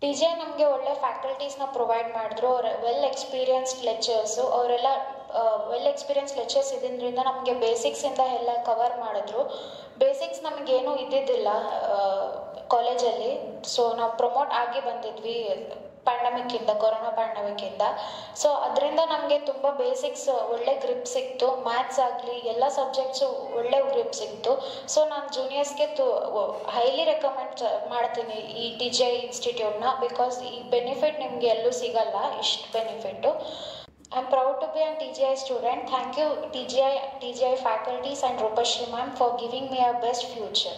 TGI ನಮಗೆ ಒಳ್ಳೆ ಫ್ಯಾಕಲ್ಟೀಸ್ನ provide ಮಾಡಿದ್ರು. ಅವ್ರು ವೆಲ್ ಎಕ್ಸ್ಪೀರಿಯನ್ಸ್ಡ್ ಲೆಕ್ಚರ್ಸು, ಅವರೆಲ್ಲ ವೆಲ್ ಎಕ್ಸ್ಪೀರಿಯನ್ಸ್ ಲೆಕ್ಚರ್ಸ್ ಇದ್ರಿಂದ ನಮಗೆ ಬೇಸಿಕ್ಸಿಂದ ಎಲ್ಲ ಕವರ್ ಮಾಡಿದ್ರು. ಬೇಸಿಕ್ಸ್ ನಮಗೇನು ಇದ್ದಿದ್ದಿಲ್ಲ ಕಾಲೇಜಲ್ಲಿ. ಸೊ ನಾವು ಪ್ರಮೋಟ್ ಆಗಿ ಬಂದಿದ್ವಿ ಪ್ಯಾಂಡಮಿಕ್ಕಿಂದ, ಕೊರೋನಾ ಪ್ಯಾಂಡಮಿಕ್ಕಿಂದ. ಸೊ ಅದರಿಂದ ನಮಗೆ ತುಂಬ ಬೇಸಿಕ್ಸ್ ಒಳ್ಳೆ ಗ್ರಿಪ್ ಸಿಕ್ತು. ಮ್ಯಾಥ್ಸ್ ಆಗಲಿ ಎಲ್ಲ ಸಬ್ಜೆಕ್ಟ್ಸು ಒಳ್ಳೆ ಗ್ರಿಪ್ ಸಿಕ್ತು. ಸೊ ನಾನು ಜೂನಿಯರ್ಸ್ಗೆ ಹೈಲಿ ರೆಕಮೆಂಡ್ ಮಾಡ್ತೀನಿ ಈ TGI ಇನ್ಸ್ಟಿಟ್ಯೂಟ್ನ. ಬಿಕಾಸ್ ಈ ಬೆನಿಫಿಟ್ ನಿಮಗೆ ಎಲ್ಲೂ ಸಿಗಲ್ಲ, ಇಷ್ಟು benefit. I am proud to be a TGI student. Thank you TGI faculties and Rupashri ma'am for giving me a best future.